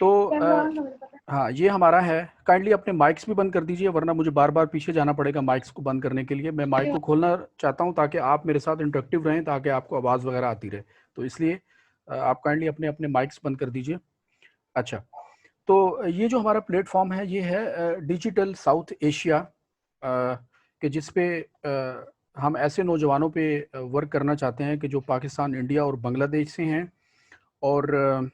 तो हाँ, ये हमारा है। काइंडली अपने माइक्स भी बंद कर दीजिए, वरना मुझे बार बार पीछे जाना पड़ेगा माइक्स को बंद करने के लिए। मैं माइक को खोलना चाहता हूँ ताकि आप मेरे साथ इंटरेक्टिव रहें, ताकि आपको आवाज़ वगैरह आती रहे। तो इसलिए आप काइंडली अपने अपने माइक्स बंद कर दीजिए। अच्छा, तो ये जो हमारा प्लेटफॉर्म है, ये है डिजिटल साउथ एशिया के, जिस पे हम ऐसे नौजवानों पे वर्क करना चाहते हैं कि जो पाकिस्तान, इंडिया और बांग्लादेश से हैं, और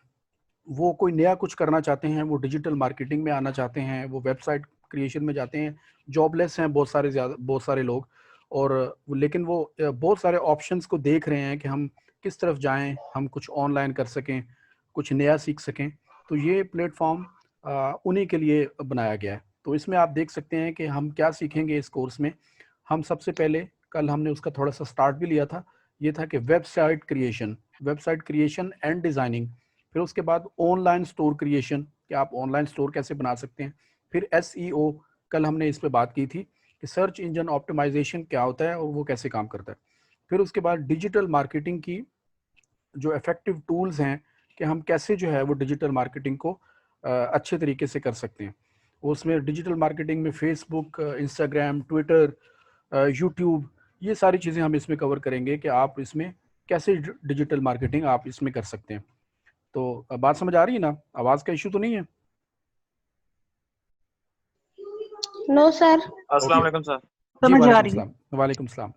वो कोई नया कुछ करना चाहते हैं, वो डिजिटल मार्केटिंग में आना चाहते हैं, वो वेबसाइट क्रिएशन में जाते हैं। जॉबलेस हैं बहुत सारे लोग, और लेकिन वो बहुत सारे ऑप्शंस को देख रहे हैं कि हम किस तरफ जाएं, हम कुछ ऑनलाइन कर सकें, कुछ नया सीख सकें। तो ये प्लेटफॉर्म उन्हीं के लिए बनाया गया है। तो इसमें आप देख सकते हैं कि हम क्या सीखेंगे इस कोर्स में। हम सबसे पहले, कल हमने उसका थोड़ा सा स्टार्ट भी लिया था, ये था कि वेबसाइट क्रिएशन एंड डिज़ाइनिंग। फिर उसके बाद ऑनलाइन स्टोर क्रिएशन, कि आप ऑनलाइन स्टोर कैसे बना सकते हैं। फिर एसईओ, कल हमने इस पे बात की थी कि सर्च इंजन ऑप्टिमाइजेशन क्या होता है और वो कैसे काम करता है। फिर उसके बाद डिजिटल मार्केटिंग की जो इफेक्टिव टूल्स हैं, कि हम कैसे जो है वो डिजिटल मार्केटिंग को अच्छे तरीके से कर सकते हैं। उसमें डिजिटल मार्केटिंग में फेसबुक, इंस्टाग्राम, ट्विटर, यूट्यूब, ये सारी चीज़ें हम इसमें कवर करेंगे कि आप इसमें कैसे डिजिटल मार्केटिंग आप इसमें कर सकते हैं। तो बात समझ आ रही है ना? आवाज़ का इशू तो नहीं है? No sir. अस्सलाम वालेकुम सर। जी, समझ आ वालेकुम रही है। सलाम। वालेकुम सलाम।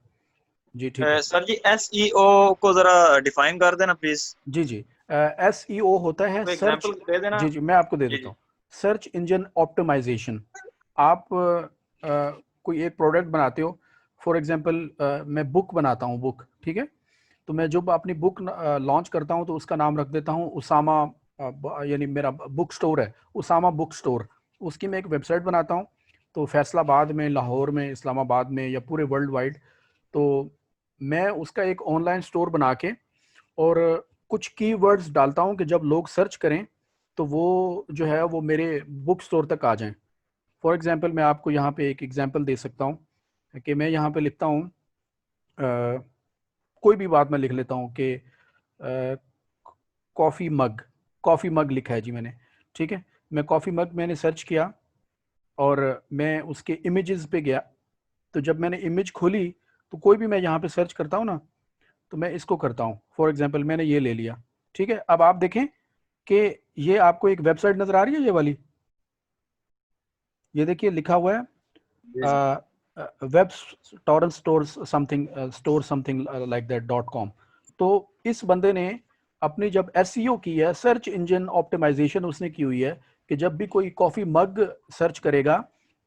जी, ठीक है। सर जी एसईओ को जरा डिफाइन कर देना प्लीज। जी जी, एसईओ होता है कोई सर्च। एग्जांपल दे देना। जी जी, मैं आपको दे जी देता जी। हूँ। Search engine optimisation. आप कोई एक प्रोडक्ट बनाते हो, फॉर एग्जांपल मैं बुक बनाता हूँ, बुक, ठीक है। तो मैं जब अपनी बुक लॉन्च करता हूँ तो उसका नाम रख देता हूँ उसामा, यानी मेरा बुक स्टोर है उसामा बुक स्टोर। उसकी मैं एक वेबसाइट बनाता हूँ, तो फैसलाबाद में, लाहौर में, इस्लामाबाद में, या पूरे वर्ल्ड वाइड। तो मैं उसका एक ऑनलाइन स्टोर बना के, और कुछ कीवर्ड्स डालता हूँ कि जब लोग सर्च करें तो वो जो है वो मेरे बुक स्टोर तक आ जाएं। फॉर एग्जांपल मैं आपको यहाँ पे एक एग्जांपल दे सकता हूँ कि मैं यहाँ पे लिखता हूँ, कोई भी बात मैं लिख लेता हूँ कि कॉफ़ी मग लिखा है जी मैंने, ठीक है। मैं कॉफ़ी मग मैंने सर्च किया, और मैं उसके इमेजेस पे गया। तो जब मैंने इमेज खोली, तो कोई भी मैं यहाँ पे सर्च करता हूँ ना, तो मैं इसको करता हूँ। फॉर एग्जांपल मैंने ये ले लिया, ठीक है। अब आप देखें कि ये आपको एक वेबसाइट नज़र आ रही है, ये वाली, ये देखिए लिखा हुआ है web torrent store something like that .com। तो इस बंदे ने अपनी जब एसईओ की है, सर्च इंजन ऑप्टिमाइजेशन उसने की हुई है, कि जब भी कोई कॉफ़ी मग सर्च करेगा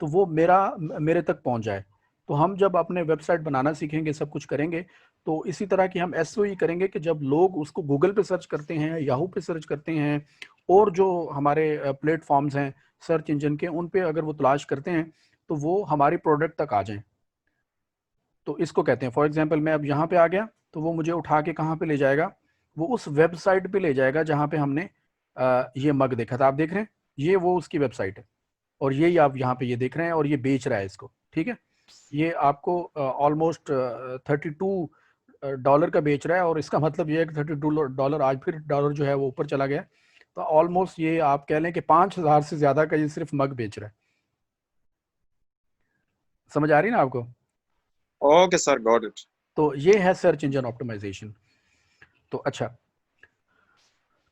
तो वो मेरे तक पहुंच जाए। तो हम जब अपने वेबसाइट बनाना सीखेंगे, सब कुछ करेंगे, तो इसी तरह की हम एसईओ करेंगे कि जब लोग उसको गूगल पे सर्च करते हैं, याहू पे सर्च करते हैं, और जो हमारे प्लेटफॉर्म्स हैं सर्च इंजन के, उन पे अगर वो तलाश करते हैं तो वो हमारी प्रोडक्ट तक आ जाएं। तो इसको कहते हैं, फॉर एग्जांपल मैं अब यहाँ पे आ गया, तो वो मुझे उठा के कहाँ पे ले जाएगा, वो उस वेबसाइट पे ले जाएगा जहाँ पे हमने ये मग देखा था। आप देख रहे हैं, ये वो उसकी वेबसाइट है, और यही आप यहाँ पे ये देख रहे हैं, और ये बेच रहा है इसको, ठीक है। ये आपको ऑलमोस्ट $32 का बेच रहा है, और इसका मतलब ये है कि $32, आज फिर डॉलर जो है वो ऊपर चला गया। तो ऑलमोस्ट ये आप कह लें कि 5,000 से ज़्यादा का ये सिर्फ मग बेच रहा है। समझ आ रही है ना आपको? Okay sir, got it. तो ये है सर्च इंजन ऑप्टिमाइजेशन। तो अच्छा,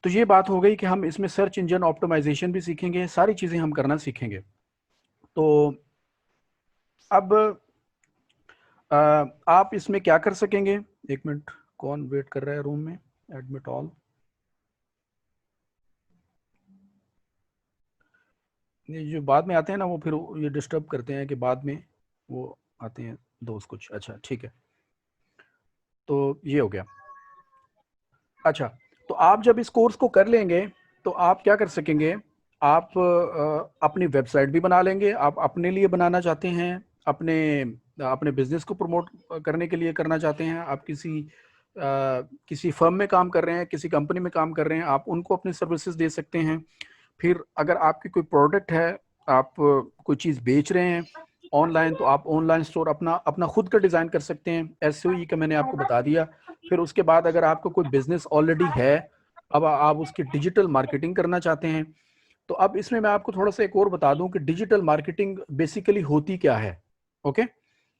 तो ये बात हो गई कि हम इसमें सर्च इंजन ऑप्टिमाइजेशन भी सीखेंगे, सारी चीज़ें हम करना सीखेंगे। तो अब आप इसमें क्या कर सकेंगे। एक मिनट, कौन वेट कर रहा है रूम में? Admit all. ये जो बाद में आते हैं ना, वो फिर ये डिस्टर्ब करते हैं कि बाद में वो आते हैं दोस्त कुछ। अच्छा, ठीक है, तो ये हो गया। अच्छा, तो आप जब इस कोर्स को कर लेंगे तो आप क्या कर सकेंगे, आप अपनी वेबसाइट भी बना लेंगे। आप अपने लिए बनाना चाहते हैं, अपने अपने बिजनेस को प्रमोट करने के लिए करना चाहते हैं, आप किसी फर्म में काम कर रहे हैं, किसी कंपनी में काम कर रहे हैं, आप उनको अपनी सर्विसेज दे सकते हैं। फिर अगर आपकी कोई प्रोडक्ट है, आप कोई चीज़ बेच रहे हैं ऑनलाइन, तो आप ऑनलाइन स्टोर अपना अपना खुद का डिज़ाइन कर सकते हैं। एसईओ का मैंने आपको बता दिया। फिर उसके बाद अगर आपको कोई बिजनेस ऑलरेडी है, अब आप उसकी डिजिटल मार्केटिंग करना चाहते हैं, तो अब इसमें मैं आपको थोड़ा सा एक और बता दूं कि डिजिटल मार्केटिंग बेसिकली होती क्या है। ओके,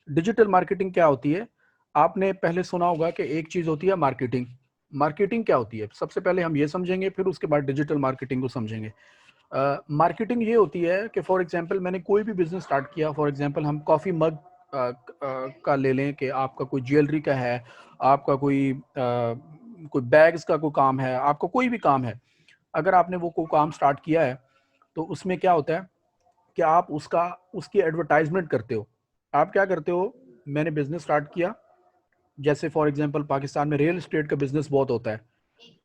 डिजिटल मार्केटिंग क्या होती है? आपने पहले सुना होगा कि एक चीज होती है मार्केटिंग। मार्केटिंग क्या होती है, सबसे पहले हम ये समझेंगे, फिर उसके बाद डिजिटल मार्केटिंग को समझेंगे। मार्केटिंग ये होती है कि फॉर एग्जांपल मैंने कोई भी बिजनेस स्टार्ट किया, फॉर एग्जांपल हम कॉफ़ी मग का ले लें कि आपका कोई ज्वेलरी का है, आपका कोई बैग्स का कोई काम है, आपका कोई भी काम है। अगर आपने वो कोई काम स्टार्ट किया है तो उसमें क्या होता है कि आप उसकी एडवर्टाइजमेंट करते हो। आप क्या करते हो, मैंने बिजनेस स्टार्ट किया, जैसे फॉर एग्जांपल पाकिस्तान में रियल एस्टेट का बिजनेस बहुत होता है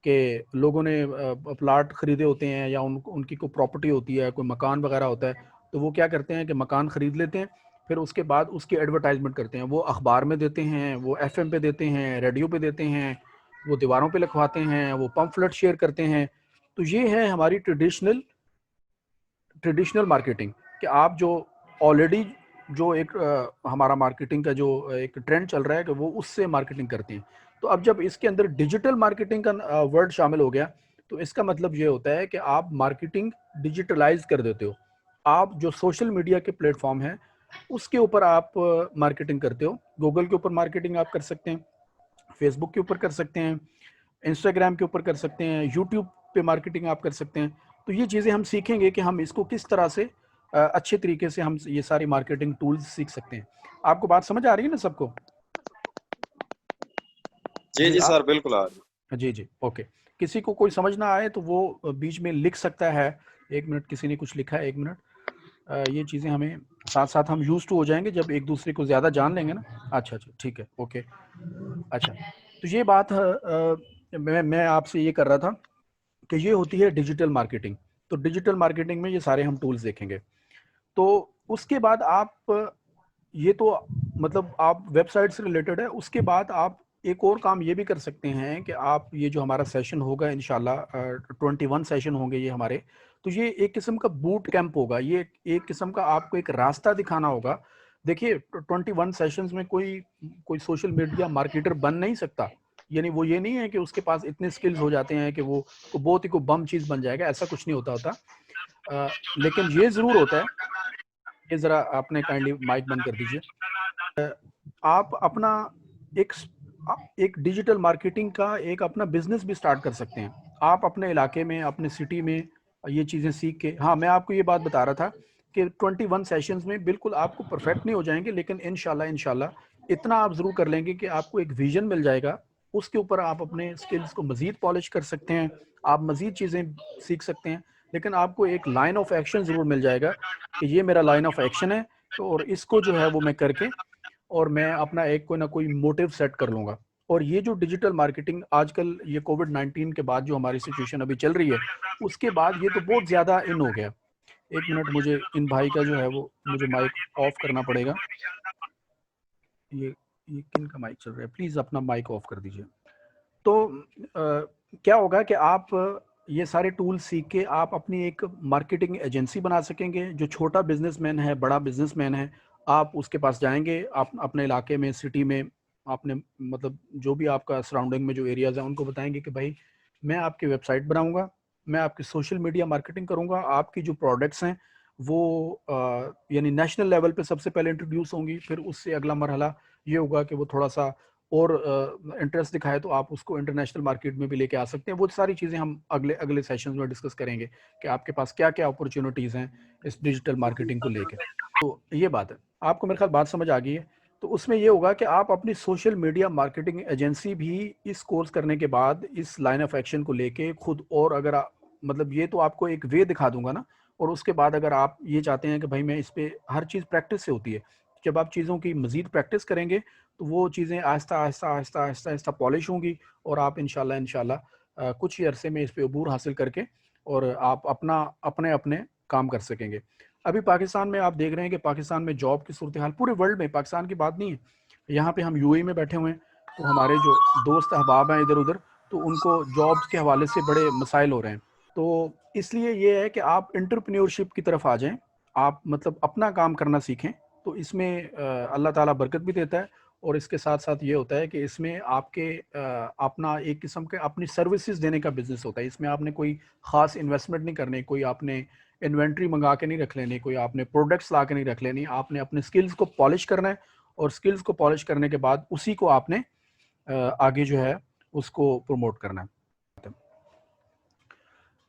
कि लोगों ने प्लाट खरीदे होते हैं या उनकी कोई प्रॉपर्टी होती है, कोई मकान वगैरह होता है, तो वो क्या करते हैं कि मकान खरीद लेते हैं, फिर उसके बाद उसकी एडवर्टाइजमेंट करते हैं। वो अखबार में देते हैं, वो एफएम पे देते हैं, रेडियो पे देते हैं, वो दीवारों पे लिखवाते हैं, वो पम्फलेट शेयर करते हैं। तो ये है हमारी ट्रेडिशनल मार्केटिंग कि आप जो ऑलरेडी जो एक हमारा मार्केटिंग का जो एक ट्रेंड चल रहा है कि वो उससे मार्केटिंग करती हैं। तो अब जब इसके अंदर डिजिटल मार्केटिंग का वर्ड शामिल हो गया तो इसका मतलब ये होता है कि आप मार्केटिंग डिजिटलाइज कर देते हो। आप जो सोशल मीडिया के प्लेटफॉर्म हैं उसके ऊपर आप मार्केटिंग करते हो। गूगल के ऊपर मार्केटिंग आप कर सकते हैं, फेसबुक के ऊपर कर सकते हैं, इंस्टाग्राम के ऊपर कर सकते हैं, यूट्यूब पे मार्केटिंग आप कर सकते हैं। तो ये चीज़ें हम सीखेंगे कि हम इसको किस तरह से अच्छे तरीके से हम ये सारी मार्केटिंग टूल्स सीख सकते हैं। आपको बात समझ आ रही है ना सबको? जी जी जी आप सर, बिल्कुल आ रही जी जी ओके। किसी को कोई समझ ना आए तो वो बीच में लिख सकता है। एक मिनट, किसी ने कुछ लिखा है, एक मिनट। ये चीज़ें हमें साथ साथ हम यूज टू हो जाएंगे जब एक दूसरे को ज़्यादा जान लेंगे ना। अच्छा अच्छा ठीक है, ओके। अच्छा, तो ये बात मैं आपसे ये कर रहा था कि ये होती है डिजिटल मार्केटिंग। तो डिजिटल मार्केटिंग में ये सारे हम टूल्स देखेंगे। तो उसके बाद आप ये तो मतलब आप वेबसाइट से रिलेटेड है। उसके बाद आप एक और काम ये भी कर सकते हैं कि आप ये जो हमारा सेशन होगा इंशाल्लाह 21 सेशन होंगे ये हमारे। तो ये एक किस्म का बूट कैंप होगा, ये एक किस्म का आपको एक रास्ता दिखाना होगा। देखिए 21 सेशंस में कोई कोई सोशल मीडिया मार्केटर बन नहीं सकता। यानी वो ये नहीं है कि उसके पास इतने स्किल्स हो जाते हैं कि वो बहुत ही कोई बम चीज़ बन जाएगा, ऐसा कुछ नहीं होता। लेकिन ये ज़रूर होता है। ये ज़रा आपने काइंडली माइक बंद कर दीजिए। आप अपना एक एक डिजिटल मार्केटिंग का एक अपना बिजनेस भी स्टार्ट कर सकते हैं। आप अपने इलाके में, अपने सिटी में ये चीज़ें सीख के, हाँ मैं आपको ये बात बता रहा था कि 21 सेशंस में बिल्कुल आपको परफेक्ट नहीं हो जाएंगे, लेकिन इंशाल्लाह इंशाल्लाह इतना आप ज़रूर कर लेंगे कि आपको एक विजन मिल जाएगा। उसके ऊपर आप अपने स्किल्स को मज़ीद पॉलिश कर सकते हैं, आप मज़ीद चीज़ें सीख सकते हैं। लेकिन आपको एक लाइन ऑफ एक्शन ज़रूर मिल जाएगा कि ये मेरा लाइन ऑफ एक्शन है, तो और इसको जो है वो मैं करके और मैं अपना एक कोई ना कोई मोटिव सेट कर लूंगा। और ये जो डिजिटल मार्केटिंग आजकल ये कोविड-19 के बाद जो हमारी सिचुएशन अभी चल रही है, उसके बाद ये तो बहुत ज़्यादा इन हो गया। एक मिनट, मुझे इन भाई का जो है वो मुझे माइक ऑफ करना पड़ेगा। ये ये किन का माइक चल रहा है? प्लीज़ अपना माइक ऑफ कर दीजिए। तो क्या होगा कि आप ये सारे टूल सीख के आप अपनी एक मार्केटिंग एजेंसी बना सकेंगे। जो छोटा बिजनेसमैन है, बड़ा बिजनेसमैन है, आप उसके पास जाएंगे, आप अपने इलाके में, सिटी में, आपने मतलब जो भी आपका सराउंडिंग में जो एरियाज हैं उनको बताएंगे कि भाई मैं आपकी वेबसाइट बनाऊंगा, मैं आपकी सोशल मीडिया मार्केटिंग करूंगा, आपकी जो प्रोडक्ट्स हैं वो यानी नेशनल लेवल पे सबसे पहले इंट्रोड्यूस होंगी। फिर उससे अगला मरहला ये होगा कि वो थोड़ा सा और इंटरेस्ट दिखाए तो आप उसको इंटरनेशनल मार्केट में भी लेके आ सकते हैं। वो सारी चीज़ें हम अगले अगले सेशंस में डिस्कस करेंगे कि आपके पास क्या क्या अपॉर्चुनिटीज़ हैं इस डिजिटल मार्केटिंग को लेके। तो ये बात है, आपको मेरे ख्याल बात समझ आ गई है। तो उसमें ये होगा कि आप अपनी सोशल मीडिया मार्केटिंग एजेंसी भी इस कोर्स करने के बाद इस लाइन ऑफ एक्शन को लेके खुद, और अगर मतलब ये तो आपको एक वे दिखा दूंगा ना। और उसके बाद अगर आप ये चाहते हैं कि भाई मैं इस पे, हर चीज़ प्रैक्टिस से होती है, जब आप चीज़ों की मज़ीद प्रैक्टिस करेंगे तो वो चीज़ें आहिस्ता आहिस्ता आहिस्ता आहिस्ता आहिस्ता पॉलिश होंगी और आप इंशाल्लाह इंशाल्लाह कुछ ही अरसे में इस पे अबूर हासिल करके और आप अपना अपने अपने काम कर सकेंगे। अभी पाकिस्तान में आप देख रहे हैं कि पाकिस्तान में जॉब की सूरत हाल, पूरे वर्ल्ड में, पाकिस्तान की बात नहीं है, यहाँ पे हम यूएई में बैठे हुए हैं, तो हमारे जो दोस्त अहबाब हैं इधर उधर, तो उनको जॉब्स के हवाले से बड़े मसाइल हो रहे हैं। तो इसलिए ये है कि आप एंटरप्रेन्योरशिप की तरफ आ जाएं, आप मतलब अपना काम करना सीखें। तो इसमें अल्लाह ताला बरकत भी देता है और इसके साथ साथ ये होता है कि इसमें आपके अपना एक किस्म के अपनी सर्विसेज देने का बिजनेस होता है। इसमें आपने कोई ख़ास इन्वेस्टमेंट नहीं करनी, कोई आपने इन्वेंट्री मंगा के नहीं रख लेनी, कोई आपने प्रोडक्ट्स ला के नहीं रख लेनी। आपने अपने स्किल्स को पॉलिश करना है और स्किल्स को पॉलिश करने के बाद उसी को आपने आगे जो है उसको प्रमोट करना है।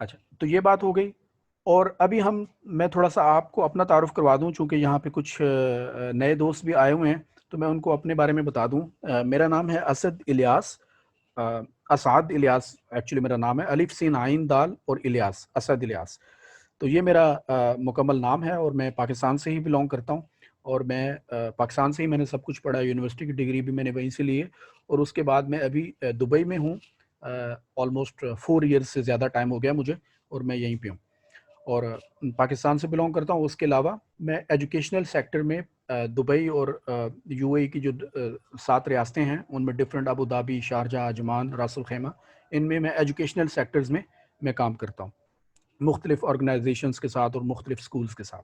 अच्छा, तो ये बात हो गई। और अभी मैं थोड़ा सा आपको अपना तारुफ करवा दूं, चूँकि यहाँ पे कुछ नए दोस्त भी आए हुए हैं, तो मैं उनको अपने बारे में बता दूं। मेरा नाम है असद इलियास, असाद इलियास एक्चुअली मेरा नाम है, अलिफ सीन आइन दाल और इलियास, असद इलियास। तो ये मेरा मुकम्मल नाम है और मैं पाकिस्तान से ही बिलोंग करता हूँ। और मैं पाकिस्तान से ही मैंने सब कुछ पढ़ा, यूनिवर्सिटी की डिग्री भी मैंने वहीं से ली है। और उसके बाद मैं अभी दुबई में हूँ, ऑलमोस्ट 4 ईयर्स से ज़्यादा टाइम हो गया मुझे, और मैं यहीं पे हूँ और पाकिस्तान से बिलोंग करता हूँ। उसके अलावा मैं एजुकेशनल सेक्टर में दुबई और यूएई की जो 7 रियासतें हैं उनमें different, Abu Dhabi, Sharjah, Ajman, रास अल खैमा, इनमें मैं एजुकेशनल सेक्टर्स में मैं काम करता हूँ मुख्तलिफ ऑर्गेनाइजेशंस के साथ और मुख्तलिफ स्कूल्स के साथ।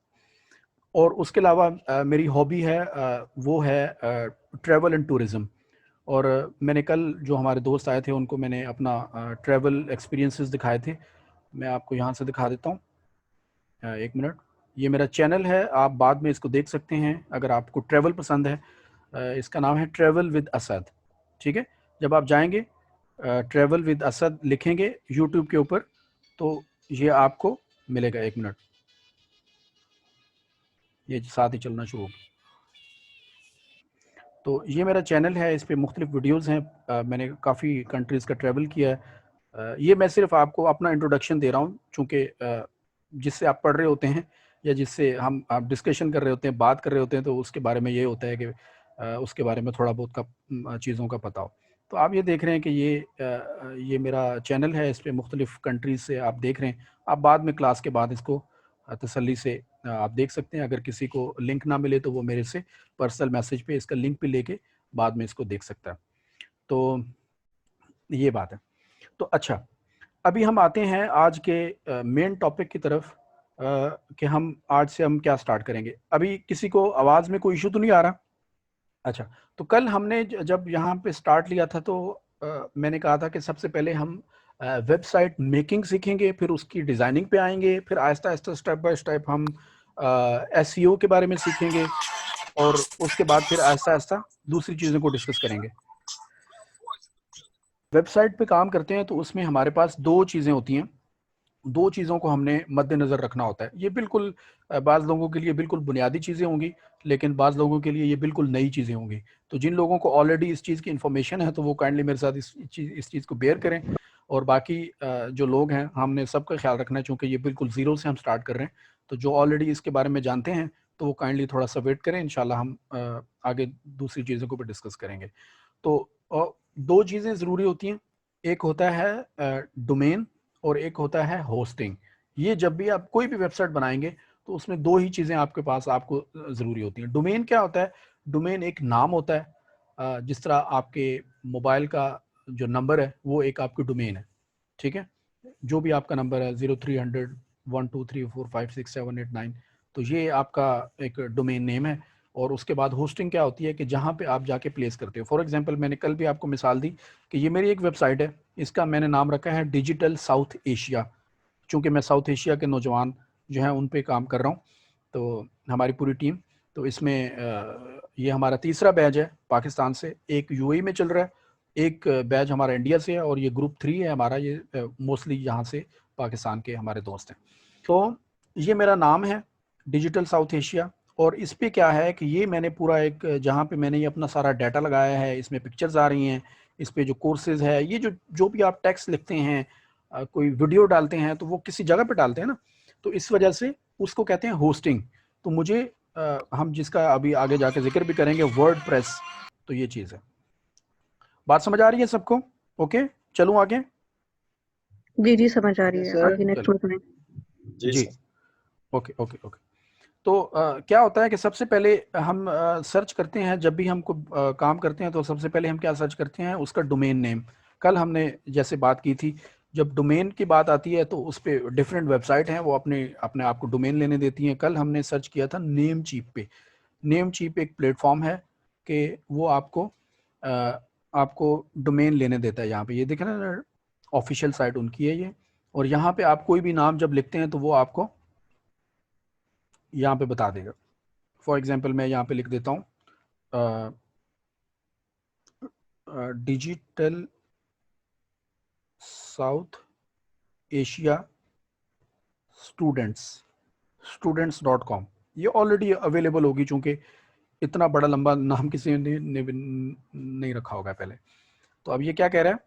और उसके अलावा मेरी हॉबी है वो है ट्रैवल एंड टूरिज़म। और मैंने कल जो हमारे दोस्त आए थे उनको मैंने अपना ट्रैवल एक्सपीरियंसेस दिखाए थे। मैं आपको यहाँ से दिखा देता हूँ, 1 मिनट। ये मेरा चैनल है, आप बाद में इसको देख सकते हैं अगर आपको ट्रैवल पसंद है। इसका नाम है ट्रैवल विद असद, ठीक है। जब आप जाएंगे ट्रैवल विद असद लिखेंगे यूट्यूब के ऊपर तो ये आपको मिलेगा। 1 मिनट, ये साथ ही चलना शुरू होगा। तो ये मेरा चैनल है, इस पे मुख्तलिफ वीडियोज़ हैं। मैंने काफ़ी कंट्रीज़ का ट्रैवल किया है। ये मैं सिर्फ आपको अपना इंट्रोडक्शन दे रहा हूँ, चूँकि जिससे आप पढ़ रहे होते हैं या जिससे आप डिस्कशन कर रहे होते हैं, बात कर रहे होते हैं, तो उसके बारे में ये होता है कि उसके बारे में थोड़ा बहुत का चीज़ों का पता हो। तो आप ये देख रहे हैं कि ये मेरा चैनल है, इस पर मुख्तलिफ कंट्रीज़ से आप देख रहे हैं। आप बाद में क्लास के बाद इसको तसल्ली से आप देख सकते हैं। अगर किसी को लिंक ना मिले तो वो मेरे से पर्सनल मैसेज पे इसका लिंक भी लेके बाद में इसको देख सकता है। तो ये बात है। तो अच्छा, अभी हम आते हैं आज के मेन टॉपिक की तरफ कि हम आज से हम क्या स्टार्ट करेंगे। अभी किसी को आवाज़ में कोई इशू तो नहीं आ रहा? अच्छा, तो कल हमने जब यहाँ पे स्टार्ट लिया था तो मैंने कहा था कि सबसे पहले हम वेबसाइट मेकिंग सीखेंगे, फिर उसकी डिज़ाइनिंग पे आएंगे, फिर Aahista Aahista step by step हम एसईओ के बारे में सीखेंगे और उसके बाद फिर आहिस्ता आहिस्ता दूसरी चीज़ों को डिस्कस करेंगे। वेबसाइट पे काम करते हैं तो उसमें हमारे पास 2 चीज़ें होती हैं, 2 चीज़ों को हमने मद्देनज़र रखना होता है। ये बिल्कुल बाज़ लोगों के लिए बिल्कुल बुनियादी चीज़ें होंगी, लेकिन बाज़ लोगों के लिए ये बिल्कुल नई चीज़ें होंगी। तो जिन लोगों को ऑलरेडी इस चीज़ की इन्फॉर्मेशन है तो वो काइंडली मेरे साथ इस चीज़ को बेयर करें। और बाकी जो लोग हैं हमने सबका ख्याल रखना है, चूँकि ये बिल्कुल ज़ीरो से हम स्टार्ट कर रहे हैं। तो जो ऑलरेडी इसके बारे में जानते हैं तो वो काइंडली थोड़ा सा वेट करें, इंशाल्लाह हम आगे दूसरी चीज़ों को भी डिस्कस करेंगे। तो 2 चीज़ें ज़रूरी होती हैं, एक होता है डोमेन और एक होता है होस्टिंग। ये जब भी आप कोई भी वेबसाइट बनाएंगे तो उसमें 2 ही चीज़ें आपके पास आपको ज़रूरी होती हैं। डोमेन क्या होता है? डोमेन एक नाम होता है, जिस तरह आपके मोबाइल का जो नंबर है वो एक आपकी डोमेन है, ठीक है। जो भी आपका नंबर है 0300 123456789, तो ये आपका एक डोमेन नेम है। और उसके बाद होस्टिंग क्या होती है कि जहाँ पे आप जाके प्लेस करते हो। फॉर एग्जांपल मैंने कल भी आपको मिसाल दी कि ये मेरी एक वेबसाइट है, इसका मैंने नाम रखा है डिजिटल साउथ एशिया, चूँकि मैं साउथ एशिया के नौजवान जो हैं उन पे काम कर रहा हूँ, तो हमारी पूरी टीम। तो इसमें ये हमारा तीसरा बैच है पाकिस्तान से, एक यूएई में चल रहा है, एक बैच हमारा इंडिया से है और ये ग्रुप 3 है हमारा, ये मोस्टली यहाँ से पाकिस्तान के हमारे दोस्त हैं। तो ये मेरा नाम है डिजिटल साउथ एशिया। और इस पे क्या है कि ये मैंने पूरा एक, जहाँ पे मैंने ये अपना सारा डाटा लगाया है, इसमें पिक्चर्स आ रही हैं, इस पे जो कोर्सेज है, ये जो भी आप टेक्स्ट लिखते हैं, कोई वीडियो डालते हैं तो वो किसी जगह पे डालते हैं ना, तो इस वजह से उसको कहते हैं होस्टिंग। तो मुझे हम जिसका अभी आगे जाके जिक्र भी करेंगे, वर्डप्रेस। तो ये चीज़ है। बात समझ आ रही है सबको? ओके, चलूँ आगे? जी समझ आ रही है, आगे नेक्स्ट चलो। जी, ओके ओके ओके। तो क्या होता है कि सबसे पहले हम सर्च करते हैं, जब भी हमको काम करते हैं तो सबसे पहले हम क्या सर्च करते हैं, उसका डोमेन नेम। कल हमने जैसे बात की थी, जब डोमेन की बात आती है तो उस पर डिफरेंट वेबसाइट हैं, वो अपने अपने आप को डोमेन लेने देती हैं। कल हमने सर्च किया था नेम चीप पे। नेम चीप एक प्लेटफॉर्म है कि वो आपको डोमेन लेने देता है। यहाँ पे ये देख रहे हैं ना, ऑफिशियल साइट उनकी है ये, और यहाँ पे आप कोई भी नाम जब लिखते हैं तो वो आपको यहाँ पे बता देगा। फॉर एग्जांपल मैं यहाँ पे लिख देता हूँ डिजिटल साउथ एशिया स्टूडेंट्स.com, ये ऑलरेडी अवेलेबल होगी, चूंकि इतना बड़ा लंबा नाम किसी ने भी नहीं रखा होगा पहले। तो अब ये क्या कह रहा है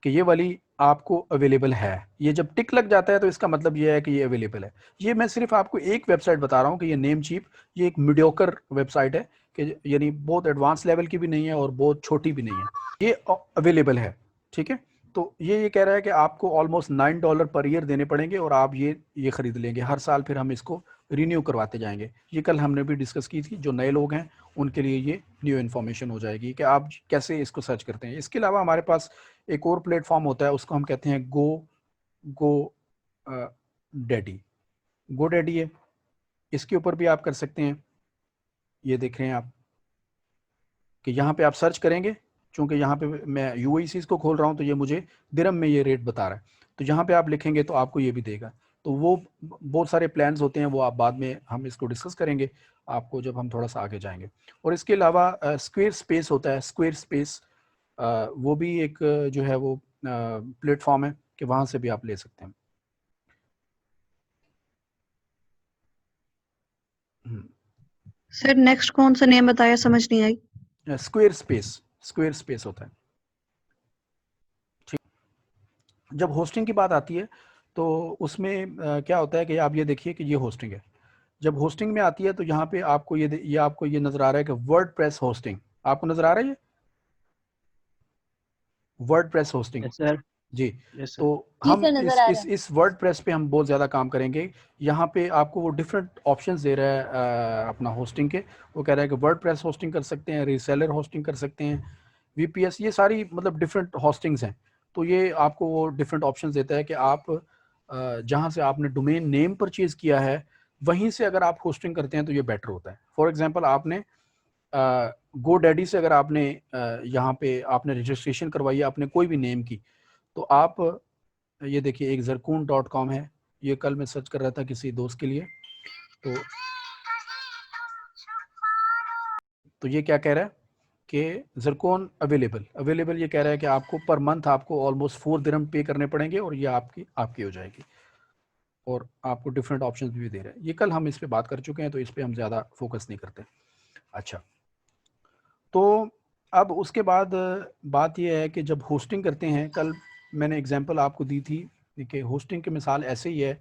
कि ये वाली आपको अवेलेबल है। ये जब टिक लग जाता है तो इसका मतलब ये है कि ये अवेलेबल है। ये मैं सिर्फ आपको एक वेबसाइट बता रहा हूँ कि ये नेमचीप, ये एक मीडियोकर वेबसाइट है, कि यानी बहुत एडवांस लेवल की भी नहीं है और बहुत छोटी भी नहीं है, ये अवेलेबल है। ठीक है, तो ये कह रहा है कि आपको ऑलमोस्ट $9 पर ईयर देने पड़ेंगे और आप ये खरीद लेंगे हर साल, फिर हम इसको रिन्यू करवाते जाएंगे। ये कल हमने भी डिस्कस की थी, जो नए लोग हैं उनके लिए ये न्यू इन्फॉर्मेशन हो जाएगी कि आप कैसे इसको सर्च करते हैं। इसके अलावा हमारे पास एक और प्लेटफॉर्म होता है, उसको हम कहते हैं गो डैडी है, इसके ऊपर भी आप कर सकते हैं। ये देख रहे हैं आप कि यहाँ पे आप सर्च करेंगे, चूंकि यहाँ पे मैं यूएसी को खोल रहा हूँ तो ये मुझे दिरहम में ये रेट बता रहा है, तो यहाँ पे आप लिखेंगे तो आपको ये भी देगा। तो वो बहुत सारे प्लान्स होते हैं, वो आप बाद में हम इसको डिस्कस करेंगे आपको जब हम थोड़ा सा आगे जाएंगे। और इसके अलावा स्क्वायर स्पेस होता है, स्क्वायर स्पेस वो भी एक जो है वो प्लेटफॉर्म है कि वहाँ से भी आप ले सकते हैं। सर नेक्स्ट कौन सा नेम बताया, समझ नहीं आई। स्क्वायर स्पेस होता है। ठीक, जब होस्टिंग की बात आती है तो उसमें क्या होता है कि आप ये देखिए कि ये होस्टिंग है। जब होस्टिंग में आती है तो यहाँ पे आपको ये आपको ये नजर आ रहा है कि वर्डप्रेस होस्टिंग, आपको नजर आ रहा है ये वर्डप्रेस होस्टिंग। Yes sir. जी, यस सर। तो हम इस वर्डप्रेस पे हम बहुत ज़्यादा काम करेंगे। यहाँ पे आपको वो डिफरेंट ऑप्शंस दे रहा है अपना होस्टिंग के। वो कह रहा है कि वर्डप्रेस होस्टिंग कर सकते हैं, रीसेलर होस्टिंग कर सकते हैं, वीपीएस, ये सारी मतलब डिफरेंट होस्टिंग्स हैं। तो ये आपको वो डिफरेंट ऑप्शंस देता है कि आप जहाँ से आपने डोमेन नेम परचेज किया है वहीं से अगर आप होस्टिंग करते हैं तो ये बेटर होता है। फॉर एग्जांपल आपने गो डैडी से अगर आपने यहाँ पे आपने रजिस्ट्रेशन करवाई है आपने कोई भी नेम की, तो आप ये देखिए एक zarkoon.com है, ये कल मैं सर्च कर रहा था किसी दोस्त के लिए। तो ये क्या कह रहा है कि Zarkoon अवेलेबल ये कह रहा है कि आपको पर मंथ आपको ऑलमोस्ट 4 दिरहम पे करने पड़ेंगे और ये आपकी हो जाएगी, और आपको डिफरेंट ऑप्शंस भी दे रहा है। ये कल हम इस पे बात कर चुके हैं तो इस पे हम ज़्यादा फोकस नहीं करते। अच्छा, तो अब उसके बाद बात यह है कि जब होस्टिंग करते हैं, कल मैंने एग्जांपल आपको दी थी कि होस्टिंग की मिसाल ऐसे ही है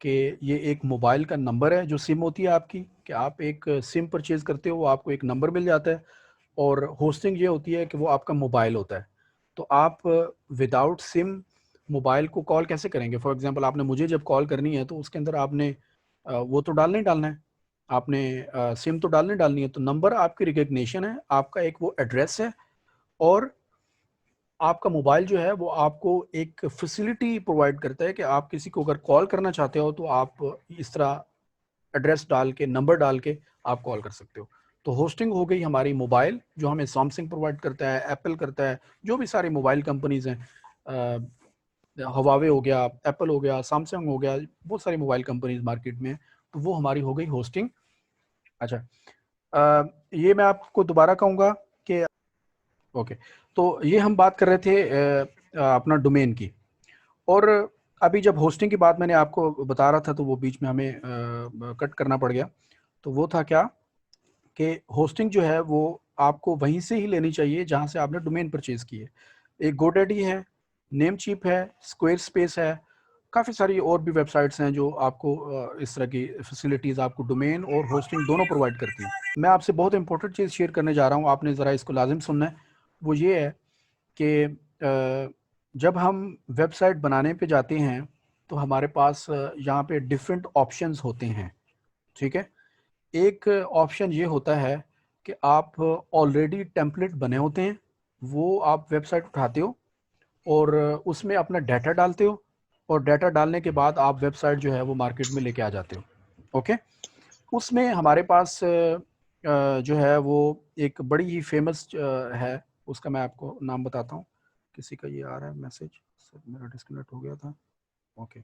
कि ये एक मोबाइल का नंबर है जो सिम होती है आपकी, कि आप एक सिम परचेज़ करते हो, आपको एक नंबर मिल जाता है, और होस्टिंग ये होती है कि वो आपका मोबाइल होता है। तो आप विदाउट सिम मोबाइल को कॉल कैसे करेंगे? फॉर एग्जांपल आपने मुझे जब कॉल करनी है तो उसके अंदर आपने वो तो डालना है, आपने सिम तो डालनी है, तो नंबर आपकी रिकग्निशन है, आपका एक वो एड्रेस है, और आपका मोबाइल जो है वो आपको एक फैसिलिटी प्रोवाइड करता है कि आप किसी को अगर कॉल करना चाहते हो तो आप इस तरह एड्रेस डाल के, नंबर डाल के आप कॉल कर सकते हो। तो होस्टिंग हो गई हमारी मोबाइल, जो हमें सैमसंग प्रोवाइड करता है, एप्पल करता है, जो भी सारी मोबाइल कंपनीज हैं, हवावे हो गया, एप्पल हो गया, सैमसंग हो गया, बहुत सारी मोबाइल कंपनीज मार्केट में, तो वो हमारी हो गई होस्टिंग। अच्छा, ये मैं आपको दोबारा कहूँगा कि ओके, तो ये हम बात कर रहे थे अपना डोमेन की, और अभी जब होस्टिंग की बात मैंने आपको बता रहा था तो वो बीच में हमें कट करना पड़ गया। तो वो था क्या कि होस्टिंग जो है वो आपको वहीं से ही लेनी चाहिए जहाँ से आपने डोमेन परचेज की है। एक गोडैडी है, नेमचीप है, स्क्वायर स्पेस है, काफ़ी सारी और भी वेबसाइट्स हैं जो आपको इस तरह की फैसिलिटीज़ आपको डोमेन और होस्टिंग दोनों प्रोवाइड करती हैं। मैं आपसे बहुत इंपॉर्टेंट चीज़ शेयर करने जा रहा हूँ, आपने ज़रा इसको लाजिम सुनना है। वो ये है कि जब हम वेबसाइट बनाने पे जाते हैं तो हमारे पास यहाँ पे डिफरेंट ऑप्शंस होते हैं। ठीक है, एक ऑप्शन ये होता है कि आप ऑलरेडी टेम्पलेट बने होते हैं, वो आप वेबसाइट उठाते हो और उसमें अपना डाटा डालते हो, और डाटा डालने के बाद आप वेबसाइट जो है वो मार्केट में लेके आ जाते हो। ओके, उसमें हमारे पास जो है वो एक बड़ी ही फेमस है, उसका मैं आपको नाम बताता हूँ। किसी का ये आ रहा है मैसेज, सर मेरा डिस्कनेक्ट हो गया था। ओके,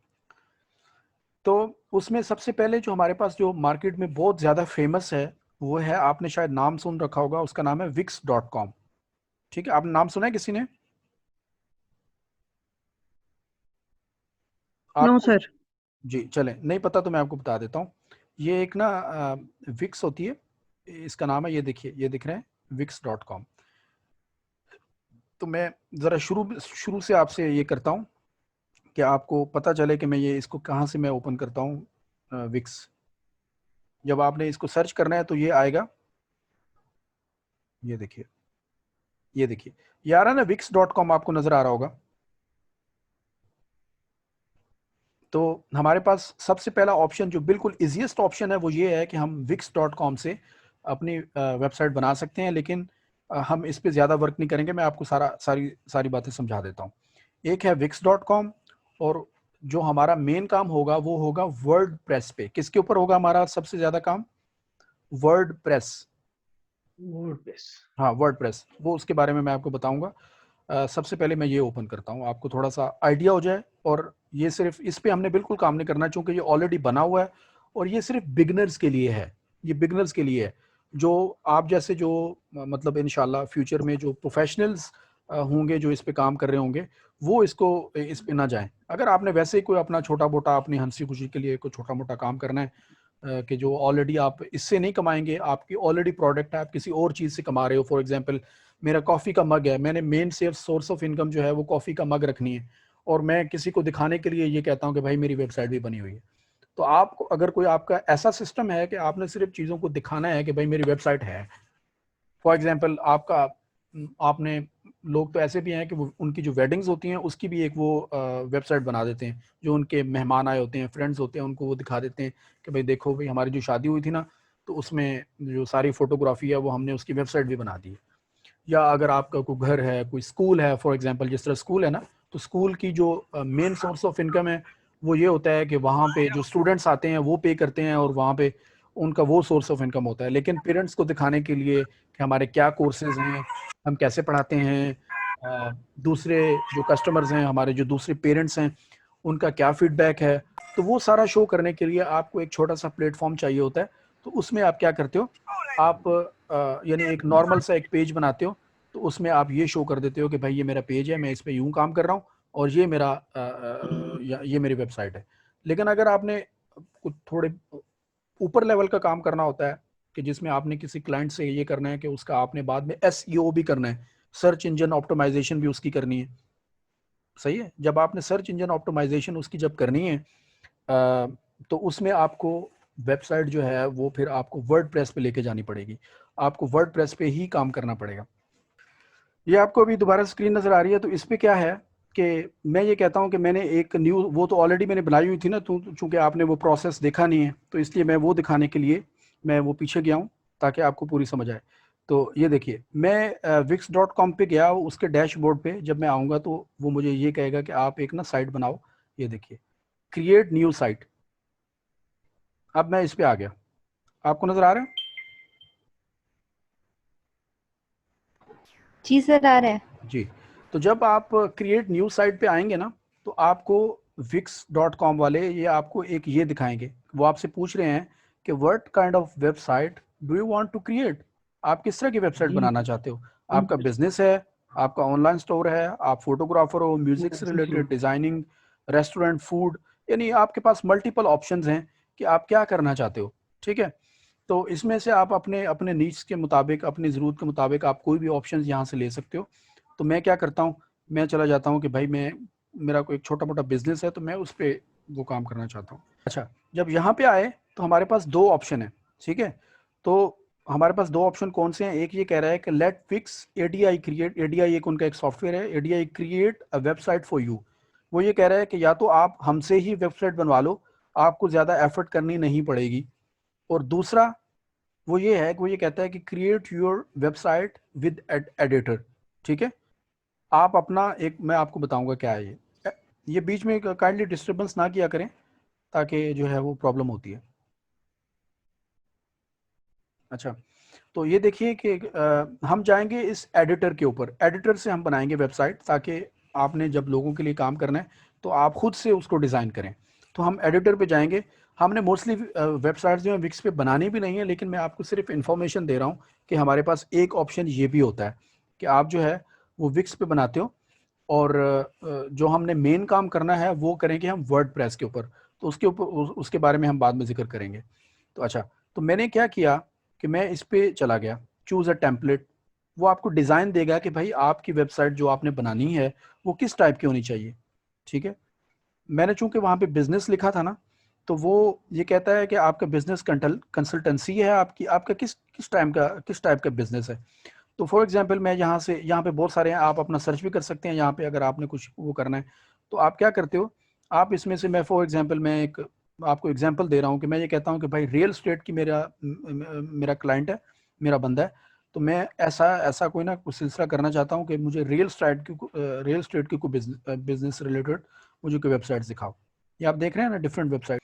तो उसमें सबसे पहले जो हमारे पास जो मार्केट में बहुत ज़्यादा फेमस है वो है, आपने शायद नाम सुन रखा होगा, उसका नाम है wix.com। ठीक है, आपने नाम सुना है किसी ने? नो आपको सर। जी चलें, नहीं पता तो मैं आपको बता देता हूँ। ये एक ना विक्स होती है, इसका नाम है, ये देखिए ये दिख रहे हैं wix.com। तो मैं ज़रा शुरू शुरू से आपसे ये करता हूँ कि आपको पता चले कि मैं ये इसको कहाँ से मैं ओपन करता हूँ विक्स। जब आपने इसको सर्च करना है तो ये आएगा, ये देखिए, ये देखिए, ये आ रहा है ना wix.com, आपको नज़र आ रहा होगा। तो हमारे पास सबसे पहला ऑप्शन जो बिल्कुल इजीएस्ट ऑप्शन है वो ये है कि हम wix.com से अपनी वेबसाइट बना सकते हैं, लेकिन हम इस पे ज़्यादा वर्क नहीं करेंगे। मैं आपको सारी बातें समझा देता हूँ। एक है wix.com, और जो हमारा मेन काम होगा वो होगा वर्डप्रेस पे। किसके ऊपर होगा हमारा सबसे ज़्यादा काम? वर्डप्रेस। वर्डप्रेस। हाँ, वर्डप्रेस, वो उसके बारे में मैं आपको बताऊंगा। सबसे पहले मैं ये ओपन करता हूँ, आपको थोड़ा सा आइडिया हो जाए। और ये सिर्फ इस पे हमने बिल्कुल काम नहीं करना, क्योंकि ये ऑलरेडी बना हुआ है और ये सिर्फ बिगनर्स के लिए है। ये बिगनर्स के लिए है, जो आप जैसे जो मतलब इंशाल्लाह फ्यूचर में जो प्रोफेशनल्स होंगे जो इस पे काम कर रहे होंगे, वो इस पे ना जाएं। अगर आपने वैसे ही कोई अपना छोटा मोटा अपनी हंसी खुशी के लिए कोई छोटा मोटा काम करना है, कि जो ऑलरेडी आप इससे नहीं कमाएंगे, आपकी ऑलरेडी प्रोडक्ट है, आप किसी और चीज़ से कमा रहे हो। फॉर एग्जांपल मेरा कॉफ़ी का मग है, मैंने मेन सोर्स ऑफ इनकम जो है वो कॉफ़ी का मग रखनी है, और मैं किसी को दिखाने के लिए ये कहता हूँ कि भाई मेरी वेबसाइट भी बनी हुई है। तो आपको अगर कोई आपका ऐसा सिस्टम है कि आपने सिर्फ चीज़ों को दिखाना है कि भाई मेरी वेबसाइट है। फॉर एग्जांपल आपका आपने, लोग तो ऐसे भी हैं कि वो उनकी जो वेडिंग्स होती हैं उसकी भी एक वो वेबसाइट बना देते हैं, जो उनके मेहमान आए होते हैं, फ्रेंड्स होते हैं, उनको वो दिखा देते हैं कि भाई देखो भाई हमारी जो शादी हुई थी ना, तो उसमें जो सारी फोटोग्राफी है वो हमने उसकी वेबसाइट भी बना दी है। या अगर आपका कोई घर है, कोई स्कूल है, फॉर एग्जांपल जिस तरह स्कूल है ना, तो स्कूल की जो मेन सोर्स ऑफ इनकम है वो ये होता है कि वहाँ पे जो स्टूडेंट्स आते हैं वो पे करते हैं, और वहाँ पे उनका वो सोर्स ऑफ इनकम होता है। लेकिन पेरेंट्स को दिखाने के लिए कि हमारे क्या कोर्सेज हैं, हम कैसे पढ़ाते हैं, दूसरे जो कस्टमर्स हैं, हमारे जो दूसरे पेरेंट्स हैं, उनका क्या फीडबैक है, तो वो सारा शो करने के लिए आपको एक छोटा सा प्लेटफॉर्म चाहिए होता है। तो उसमें आप क्या करते हो, आप यानी एक नॉर्मल सा एक पेज बनाते हो, तो उसमें आप ये शो कर देते हो कि भाई ये मेरा पेज है, मैं इस पे यूं काम कर रहा हूँ, और ये मेरा ये मेरी वेबसाइट है। लेकिन अगर आपने कुछ थोड़े ऊपर लेवल का काम करना होता है, कि जिसमें आपने किसी क्लाइंट से ये करना है कि उसका आपने बाद में एसईओ भी करना है, सर्च इंजन ऑप्टिमाइजेशन भी उसकी करनी है। सही है, जब आपने सर्च इंजन ऑप्टिमाइजेशन उसकी जब करनी है, तो उसमें आपको वेबसाइट जो है वो फिर आपको वर्डप्रेस पे लेके जानी पड़ेगी, आपको वर्डप्रेस पे ही काम करना पड़ेगा। ये आपको अभी दोबारा स्क्रीन नज़र आ रही है, तो इस पे क्या है कि मैं ये कहता हूँ कि मैंने एक न्यू, वो तो ऑलरेडी मैंने बनाई हुई थी ना, तो चूंकि आपने वो प्रोसेस देखा नहीं है, तो इसलिए मैं वो दिखाने के लिए मैं वो पीछे गया हूँ ताकि आपको पूरी समझ आए। तो ये देखिए, मैं wix.com पे गया, उसके डैशबोर्ड पे जब मैं आऊँगा तो वो मुझे ये कहेगा कि आप एक ना साइट बनाओ। ये देखिए, क्रिएट न्यू साइट। अब मैं इस पे आ गया, आपको नज़र आ रहा है? जी सर, आ रहा है। जी, तो जब आप क्रिएट न्यू साइट पे आएंगे ना, तो आपको wix.com वाले ये आपको एक ये दिखाएंगे। वो आपसे पूछ रहे हैं कि what kind of website do you want to create, आप किस तरह की वेबसाइट बनाना चाहते हो? आपका बिजनेस है, आपका ऑनलाइन स्टोर है, आप फोटोग्राफर हो, म्यूजिक से रिलेटेड, डिजाइनिंग, रेस्टोरेंट, फूड, यानी आपके पास मल्टीपल ऑप्शंस हैं कि आप क्या करना चाहते हो। ठीक है, तो इसमें से आप अपने अपने नीड्स के मुताबिक, अपनी ज़रूरत के मुताबिक आप कोई भी ऑप्शन यहाँ से ले सकते हो। तो मैं क्या करता हूँ, मैं चला जाता हूँ कि भाई मैं, मेरा कोई छोटा मोटा बिजनेस है, तो मैं उस पर वो काम करना चाहता हूँ। अच्छा, जब यहाँ पे आए तो हमारे पास दो ऑप्शन है। ठीक है, तो हमारे पास दो ऑप्शन कौन से हैं? एक ये कह रहा है कि let fix ADI create, ADI एक उनका एक सॉफ्टवेयर है, ADI create a website for you. वो ये कह रहा है कि या तो आप हमसे ही वेबसाइट बनवा लो, आपको ज़्यादा एफर्ट करनी नहीं पड़ेगी। और दूसरा वो ये है कि वो ये कहता है कि create your website with editor. ठीक है, आप अपना एक, मैं आपको बताऊंगा क्या है ये बीच में काइंडली डिस्टर्बेंस ना किया करें, ताकि जो है वो प्रॉब्लम होती है। अच्छा, तो ये देखिए कि हम जाएंगे इस एडिटर के ऊपर, एडिटर से हम बनाएंगे वेबसाइट, ताकि आपने जब लोगों के लिए काम करना है तो आप खुद से उसको डिज़ाइन करें। तो हम एडिटर पे जाएंगे। हमने मोस्टली वेबसाइट्स जो है विक्स पे बनानी भी नहीं है, लेकिन मैं आपको सिर्फ इन्फॉर्मेशन दे रहा हूँ कि हमारे पास एक ऑप्शन ये भी होता है कि आप जो है वो विक्स पे बनाते हो, और जो हमने मेन काम करना है वो करेंगे हम वर्डप्रेस के ऊपर। तो उसके ऊपर उसके बारे में हम बाद में जिक्र करेंगे। तो अच्छा, तो मैंने क्या किया कि मैं इस पे चला गया, चूज़ अ टेम्पलेट। वो आपको डिज़ाइन देगा कि भाई आपकी वेबसाइट जो आपने बनानी है वो किस टाइप की होनी चाहिए। ठीक है, मैंने चूंकि वहाँ पे बिजनेस लिखा था ना, तो वो ये कहता है कि आपका बिजनेस कंसल्टेंसी है, आपकी आपका किस टाइप का बिजनेस है। तो फॉर एग्जांपल मैं यहाँ पे बहुत सारे हैं, आप अपना सर्च भी कर सकते हैं यहाँ पे अगर आपने कुछ वो करना है। तो आप क्या करते हो, आप इसमें से, मैं फॉर एग्जांपल मैं एक आपको एग्जांपल दे रहा हूँ कि मैं ये कहता हूँ कि भाई रियल स्टेट की मेरा क्लाइंट है, मेरा बंदा है। तो मैं ऐसा ऐसा कोई ना कुछ सिलसिला करना चाहता हूँ कि मुझे रियल स्टेट की कोई बिजनेस रिलेटेड मुझे कोई वेबसाइट दिखाओ। ये आप देख रहे हैं ना डिफरेंट वेबसाइट,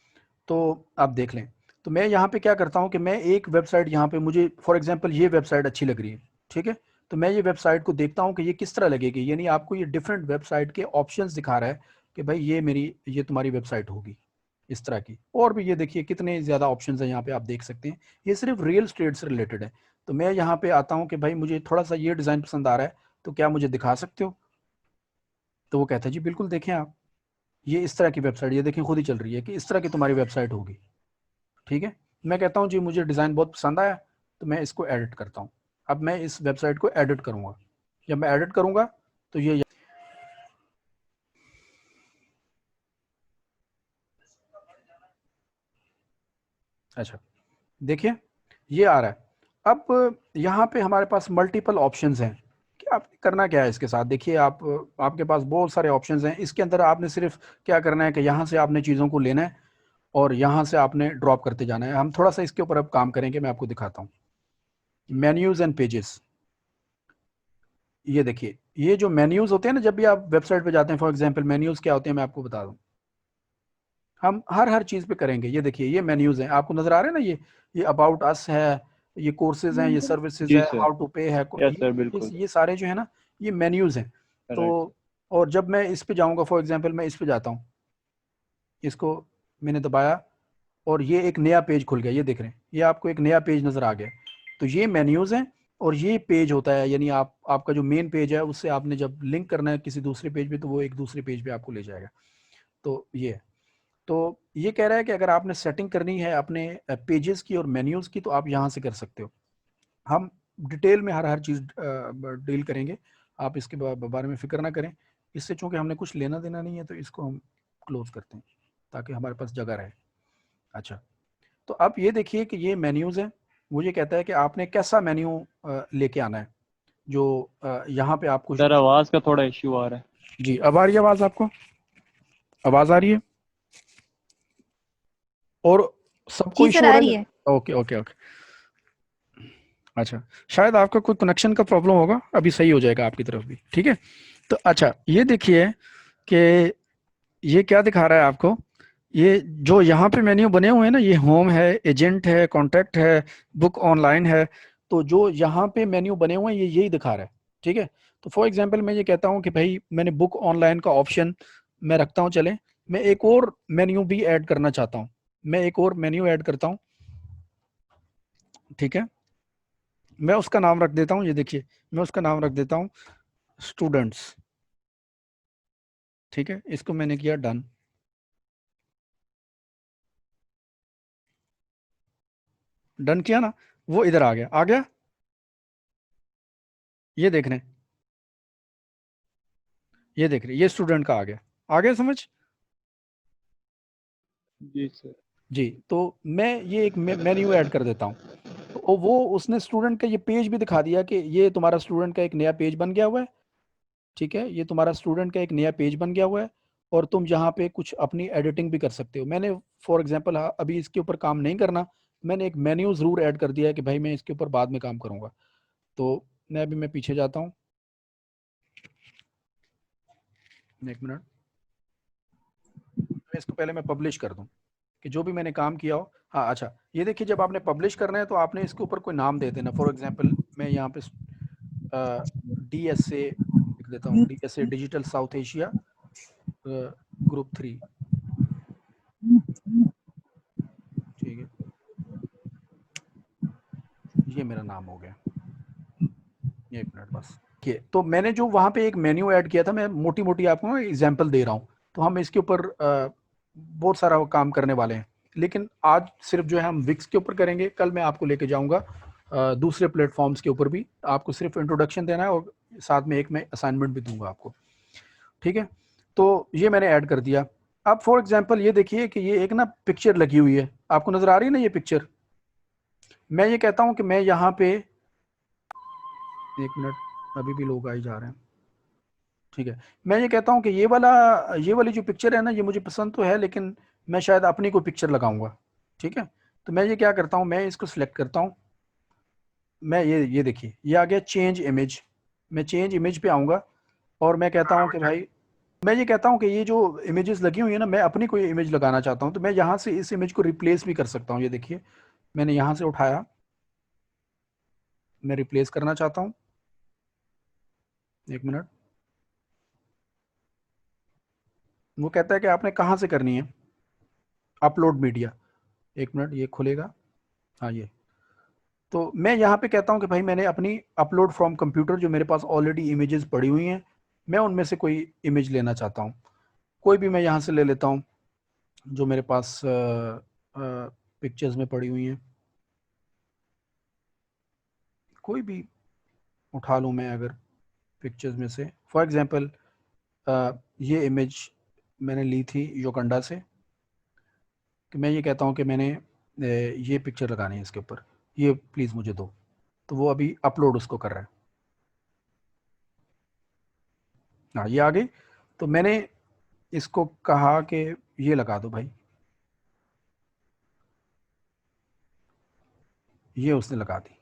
तो आप देख लें। तो मैं यहाँ पे क्या करता हूँ कि मैं एक वेबसाइट यहाँ पे, मुझे फॉर एग्जांपल ये वेबसाइट अच्छी लग रही है, ठीक है, तो मैं ये वेबसाइट को देखता हूँ कि ये किस तरह लगेगी। यानी आपको ये डिफरेंट वेबसाइट के ऑप्शंस दिखा रहा है कि भाई ये तुम्हारी वेबसाइट होगी इस तरह की। और भी ये देखिए कितने ज़्यादा ऑप्शंस हैं यहाँ पे, आप देख सकते हैं। ये सिर्फ रियल स्टेट से रिलेटेड है। तो मैं यहाँ पे आता हूँ कि भाई मुझे थोड़ा सा ये डिज़ाइन पसंद आ रहा है, तो क्या मुझे दिखा सकते हो। तो वो कहता है जी बिल्कुल, देखें आप, ये इस तरह की वेबसाइट, ये देखें खुद ही चल रही है कि इस तरह की तुम्हारी वेबसाइट होगी। ठीक है, मैं कहता हूँ जी मुझे डिज़ाइन बहुत पसंद आया, तो मैं इसको एडिट करता हूँ। अब मैं इस वेबसाइट को एडिट करूँगा। जब मैं एडिट करूँगा तो ये, अच्छा देखिए ये आ रहा है। अब यहाँ पे हमारे पास मल्टीपल ऑप्शंस हैं कि आपने करना क्या है इसके साथ। देखिए आपके पास बहुत सारे ऑप्शंस हैं। इसके अंदर आपने सिर्फ क्या करना है कि यहाँ से आपने चीज़ों को लेना है और यहाँ से आपने ड्रॉप करते जाना है। हम थोड़ा सा इसके ऊपर अब काम करेंगे, मैं आपको दिखाता हूँ। मेन्यूज़ एंड पेजेस, ये देखिए, ये जो मेन्यूज़ होते हैं ना, जब भी आप वेबसाइट पे जाते हैं, फॉर एग्जांपल मेन्यूज़ क्या होते हैं मैं आपको बता दूं। हम हर चीज़ पे करेंगे। ये देखिए ये मेन्यूज़ हैं, आपको नज़र आ रहे हैं ना, ये अबाउट अस है, ये कोर्सेज हैं, ये सर्विसेज जी है, सर। हाउ टू पे है, यस सर, बिल्कुल। ये सारे जो है ना ये मेन्यूज़ हैं। तो राइट। और जब मैं इस पे जाऊंगा, फॉर एग्जांपल मैं इस पे जाता हूँ, इसको मैंने दबाया और ये एक नया पेज खुल गया। ये देख रहे हैं, ये आपको एक नया पेज नज़र आ गया। तो ये मेन्यूज़ हैं और ये पेज होता है, यानी आपका जो मेन पेज है उससे आपने जब लिंक करना है किसी दूसरे पेज पे, तो वो एक दूसरे पेज पे आपको ले जाएगा। तो ये है। तो ये कह रहा है कि अगर आपने सेटिंग करनी है अपने पेजेस की और मेन्यूज़ की, तो आप यहाँ से कर सकते हो। हम डिटेल में हर चीज़ डील करेंगे, आप इसके बारे में फ़िक्र ना करें। इससे चूँकि हमने कुछ लेना देना नहीं है, तो इसको हम क्लोज़ करते हैं ताकि हमारे पास जगह रहे। अच्छा, तो अब ये देखिए कि ये मेन्यूज़ हैं। वो ये कहता है कि आपने कैसा मेन्यू लेके आना है, जो यहाँ पे आपको सर आवाज़ का थोड़ा इश्यू आ रहा है। जी, अब आ रही है आवाज़ आपको? आवाज़ आ रही है और सबको जी इशू सर, हो आ रहा रही है? है। Okay okay okay. अच्छा, शायद आपका कोई कनेक्शन का प्रॉब्लम होगा, अभी सही हो जाएगा आपकी तरफ भी। ठीक है, तो अच्छा ये देखिए कि ये क्या दिखा रहा है आपको। ये जो यहाँ पे मेन्यू बने हुए हैं ना, ये होम है, एजेंट है, कॉन्टैक्ट है, बुक ऑनलाइन है। तो जो यहाँ पे मेन्यू बने हुए हैं ये यही दिखा रहा है। ठीक है, तो फॉर एग्जांपल मैं ये कहता हूँ कि भाई मैंने बुक ऑनलाइन का ऑप्शन मैं रखता हूँ, चले मैं एक और मेन्यू भी ऐड करना चाहता हूँ, मैं एक और मेन्यू ऐड करता हूँ। ठीक है, मैं उसका नाम रख देता हूँ, ये देखिए मैं उसका नाम रख देता हूँ स्टूडेंट्स। ठीक है, इसको मैंने किया डन। डन किया ना, वो इधर आ गया, आ गया, ये देख रहे हैं, ये देख रहे हैं, ये स्टूडेंट का आ गया समझ। जी सर। जी, तो मैं ये एक मेन्यू ऐड कर देता हूँ, तो वो उसने स्टूडेंट का ये पेज भी दिखा दिया कि ये तुम्हारा स्टूडेंट का एक नया पेज बन गया हुआ है। ठीक है, ये तुम्हारा स्टूडेंट का एक नया पेज बन गया हुआ है और तुम यहाँ पे कुछ अपनी एडिटिंग भी कर सकते हो। मैंने फॉर एग्जांपल अभी इसके ऊपर काम नहीं करना, मैंने एक मेन्यू ज़रूर ऐड कर दिया है कि भाई मैं इसके ऊपर बाद में काम करूँगा। तो मैं पीछे जाता हूँ, एक मिनट, तो इसको पहले मैं पब्लिश कर दूँ। कि जो भी मैंने काम किया हो। हाँ अच्छा, ये देखिए जब आपने पब्लिश करना है तो आपने इसके ऊपर कोई नाम दे देना। फॉर एग्जांपल मैं यहाँ पे DSA लिख देता हूँ, DSA digital south Asia group 3, ठीक है, ये मेरा नाम हो गया। एक मिनट बस। तो मैंने जो वहाँ पे एक मेन्यू ऐड किया था, मैं मोटी मोटी आपको एग्जांपल दे रहा हूँ। तो हम इसके ऊपर बहुत सारा काम करने वाले हैं, लेकिन आज सिर्फ जो है हम विक्स के ऊपर करेंगे। कल मैं आपको लेके जाऊंगा दूसरे प्लेटफॉर्म्स के ऊपर भी। आपको सिर्फ इंट्रोडक्शन देना है और साथ में एक मैं असाइनमेंट भी दूंगा आपको, ठीक है। तो ये मैंने ऐड कर दिया। अब फॉर एग्जांपल ये देखिए कि ये एक ना पिक्चर लगी हुई है, आपको नजर आ रही है ना ये पिक्चर। मैं ये कहता हूँ कि मैं यहाँ पे, एक मिनट, अभी भी लोग आ ही जा रहे हैं, ठीक है। मैं ये कहता हूँ कि ये वाली जो पिक्चर है ना, ये मुझे पसंद तो है, लेकिन मैं शायद अपनी कोई पिक्चर लगाऊंगा, ठीक है। तो मैं ये क्या करता हूँ, मैं इसको सिलेक्ट करता हूँ। मैं ये देखिए ये आ गया चेंज इमेज। मैं चेंज इमेज पे आऊँगा और मैं कहता हूँ कि भाई, मैं ये कहता हूँ कि ये जो इमेजेस लगी हुई है ना, मैं अपनी कोई इमेज लगाना चाहता हूँ। तो मैं यहाँ से इस इमेज को रिप्लेस भी कर सकता हूँ। ये देखिए मैंने यहाँ से उठाया, मैं रिप्लेस करना चाहता हूँ। एक मिनट, वो कहता है कि आपने कहाँ से करनी है, अपलोड मीडिया। एक मिनट, ये खुलेगा, हाँ ये। तो मैं यहाँ पे कहता हूँ कि भाई मैंने अपनी अपलोड फ्रॉम कंप्यूटर, जो मेरे पास ऑलरेडी इमेजेस पड़ी हुई हैं, मैं उनमें से कोई इमेज लेना चाहता हूँ। कोई भी मैं यहाँ से ले लेता हूँ जो मेरे पास पिक्चर्स में पड़ी हुई हैं। कोई भी उठा लूँ मैं अगर पिक्चर्स में से। फॉर एग्जांपल ये इमेज मैंने ली थी योगंडा से, कि मैं ये कहता हूँ कि मैंने ये पिक्चर लगानी है इसके ऊपर, ये प्लीज़ मुझे दो। तो वो अभी अपलोड उसको कर रहा है। हाँ ये आ गई। तो मैंने इसको कहा कि ये लगा दो भाई, ये उसने लगा दी,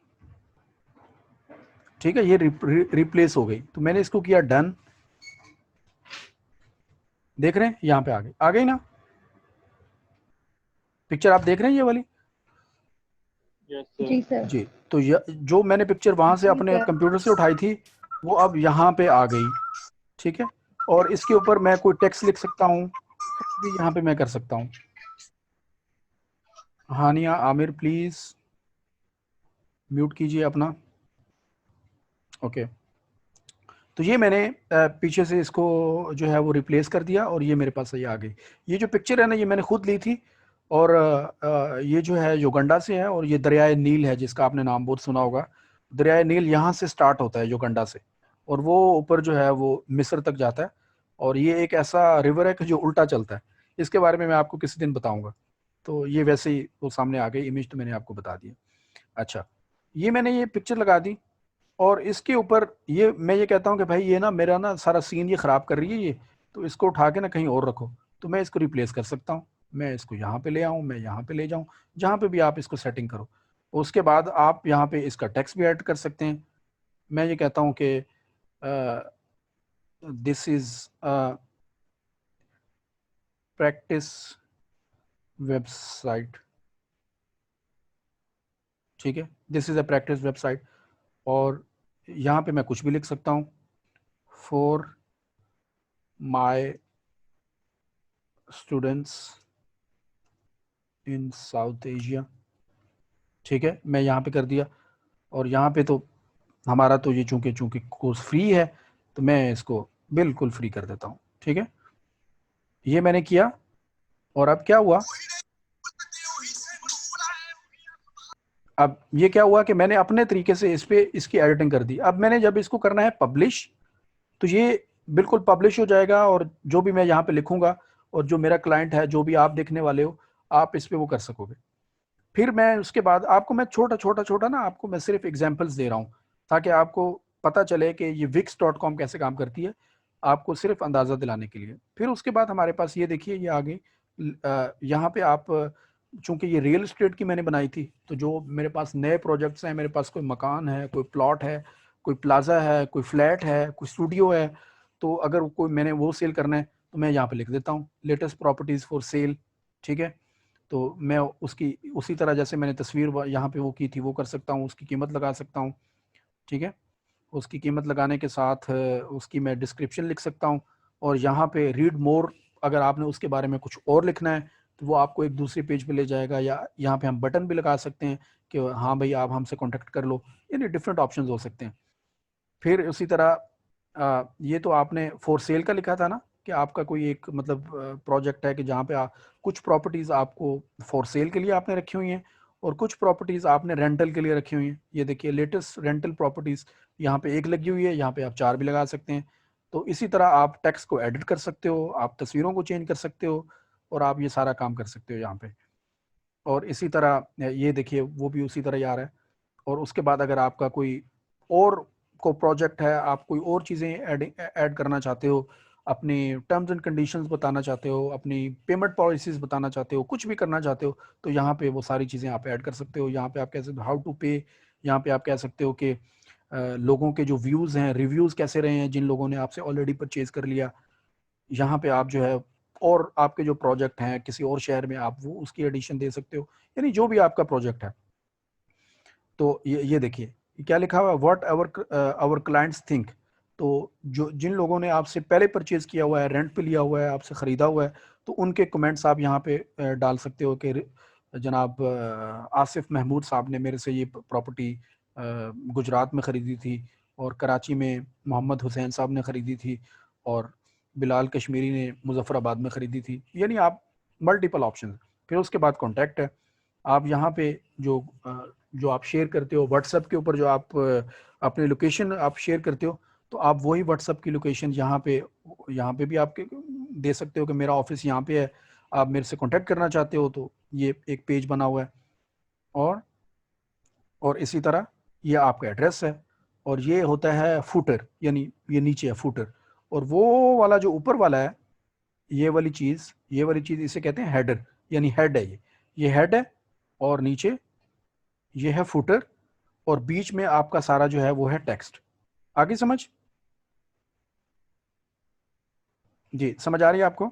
ठीक है। ये रिप्लेस हो गई। तो मैंने इसको किया डन, देख रहे हैं यहाँ पे आ गई ना पिक्चर, आप देख रहे हैं ये वाली। Yes sir. जी सर। जी, तो जो मैंने पिक्चर वहां से अपने कंप्यूटर से उठाई थी, वो अब यहाँ पे आ गई, ठीक है। और इसके ऊपर मैं कोई टेक्स्ट लिख सकता हूँ, भी यहाँ पे मैं कर सकता हूँ। हानिया आमिर प्लीज म्यूट कीजिए अपना, ओके। तो ये मैंने पीछे से इसको जो है वो रिप्लेस कर दिया और ये मेरे पास ये आ गई। ये जो पिक्चर है ना, ये मैंने खुद ली थी और ये जो है योगंडा से है और ये दरियाए नील है, जिसका आपने नाम बहुत सुना होगा। दरियाए नील यहाँ से स्टार्ट होता है योगंडा से, और वो ऊपर जो है वो मिस्र तक जाता है। और ये एक ऐसा रिवर है कि जो उल्टा चलता है। इसके बारे में मैं आपको किसी दिन बताऊंगा। तो ये वैसे ही वो सामने आ गई इमेज, तो मैंने आपको बता दिया। अच्छा, ये मैंने ये पिक्चर लगा दी और इसके ऊपर ये मैं ये कहता हूँ कि भाई ये ना मेरा ना सारा सीन ये ख़राब कर रही है ये, तो इसको उठा के ना कहीं और रखो। तो मैं इसको रिप्लेस कर सकता हूँ। मैं इसको यहाँ पे ले आऊँ, मैं यहाँ पे ले जाऊँ, जहाँ पे भी आप इसको सेटिंग करो। उसके बाद आप यहाँ पे इसका टेक्स्ट भी ऐड कर सकते हैं। मैं ये कहता हूँ कि दिस इज़ प्रैक्टिस वेबसाइट, ठीक है, this is a practice website. और यहाँ पे मैं कुछ भी लिख सकता हूँ, for my students in south Asia, ठीक है। मैं यहाँ पे कर दिया। और यहाँ पे तो हमारा तो ये चूंकि कोर्स फ्री है, तो मैं इसको बिल्कुल फ्री कर देता हूँ, ठीक है। ये मैंने किया और अब क्या हुआ, अब ये क्या हुआ कि मैंने अपने तरीके से इस पे इसकी एडिटिंग कर दी। अब मैंने जब इसको करना है पब्लिश, तो ये बिल्कुल पब्लिश हो जाएगा और जो भी मैं यहाँ पे लिखूंगा और जो मेरा क्लाइंट है, जो भी आप देखने वाले हो, आप इस पे वो कर सकोगे। फिर मैं उसके बाद आपको मैं छोटा ना आपको मैं सिर्फ एग्जांपल्स दे रहा हूँ, ताकि आपको पता चले कि ये wix.com कैसे काम करती है, आपको सिर्फ अंदाज़ा दिलाने के लिए। फिर उसके बाद हमारे पास ये देखिए ये आ गई। यहाँ पे आप, चूंकि ये रियल एस्टेट की मैंने बनाई थी, तो जो मेरे पास नए प्रोजेक्ट्स हैं, मेरे पास कोई मकान है, कोई प्लॉट है, कोई प्लाजा है, कोई फ्लैट है, कोई स्टूडियो है, तो अगर कोई मैंने वो सेल करना है तो मैं यहाँ पे लिख देता हूँ लेटेस्ट प्रॉपर्टीज़ फॉर सेल, ठीक है। तो मैं उसकी उसी तरह जैसे मैंने तस्वीर यहाँ पे वो की थी वो कर सकता हूँ, उसकी कीमत लगा सकता हूँ, ठीक है। उसकी कीमत लगाने के साथ उसकी मैं डिस्क्रिप्शन लिख सकता हूँ, और यहाँ पे रीड मोर अगर आपने उसके बारे में कुछ और लिखना है तो वो आपको एक दूसरे पेज पे ले जाएगा, या यहाँ पे हम बटन भी लगा सकते हैं कि हाँ भाई आप हमसे कांटेक्ट कर लो, यानी डिफरेंट ऑप्शंस हो सकते हैं। फिर उसी तरह ये तो आपने फॉर सेल का लिखा था ना, कि आपका कोई एक मतलब प्रोजेक्ट है कि जहाँ पे कुछ प्रॉपर्टीज़ आपको फॉर सेल के लिए आपने रखी हुई हैं और कुछ प्रॉपर्टीज़ आपने रेंटल के लिए रखी हुई हैं। ये देखिए लेटेस्ट रेंटल प्रॉपर्टीज़ यहाँ पे एक लगी हुई है, यहाँ पे आप 4 भी लगा सकते हैं। तो इसी तरह आप टेक्स्ट को एडिट कर सकते हो, आप तस्वीरों को चेंज कर सकते हो, और आप ये सारा काम कर सकते हो यहाँ पे। और इसी तरह ये देखिए वो भी उसी तरह ही आ रहा है। और उसके बाद अगर आपका कोई और को प्रोजेक्ट है, आप कोई और चीज़ें ऐड करना चाहते हो, अपनी टर्म्स एंड कंडीशंस बताना चाहते हो, अपनी पेमेंट पॉलिसीज बताना चाहते हो, कुछ भी करना चाहते हो, तो यहाँ पे वो सारी चीज़ें आप ऐड कर सकते हो। यहाँ पे आप कह सकते हो हाउ टू पे, यहाँ पे आप कह सकते हो कि लोगों के जो व्यूज़ हैं, रिव्यूज़ कैसे रहे हैं जिन लोगों ने आपसे ऑलरेडी परचेज कर लिया। यहाँ पे आप जो है और आपके जो प्रोजेक्ट हैं किसी और शहर में, आप वो उसकी एडिशन दे सकते हो, यानी जो भी आपका प्रोजेक्ट है। तो ये देखिए क्या लिखा हुआ है, व्हाट आवर क्लाइंट्स थिंक। तो जो जिन लोगों ने आपसे पहले परचेज किया हुआ है, रेंट पे लिया हुआ है, आपसे ख़रीदा हुआ है, तो उनके कमेंट्स आप यहाँ पे डाल सकते हो कि जनाब आसिफ महमूद साहब ने मेरे से ये प्रॉपर्टी गुजरात में ख़रीदी थी, और कराची में मोहम्मद हुसैन साहब ने ख़रीदी थी, और बिलाल कश्मीरी ने मुजफ्फराबाद में ख़रीदी थी। यानी आप मल्टीपल ऑप्शन। फिर उसके बाद कॉन्टैक्ट है, आप यहाँ पे जो आप शेयर करते हो व्हाट्सएप के ऊपर, जो आप अपने लोकेशन आप शेयर करते हो, तो आप वही व्हाट्सएप की लोकेशन यहाँ पे भी आप दे सकते हो कि मेरा ऑफिस यहाँ पे है, आप मेरे से कांटेक्ट करना चाहते हो, तो ये एक पेज बना हुआ है। और इसी तरह ये आपका एड्रेस है, और ये होता है फूटर, यानी ये नीचे है फूटर। और वो वाला जो ऊपर वाला है, ये वाली चीज़ इसे कहते हैं हेडर, यानी हेड है ये हेड है, और नीचे ये है फुटर, और बीच में आपका सारा जो है वो है टेक्स्ट। आगे समझ? जी समझ आ रही है आपको?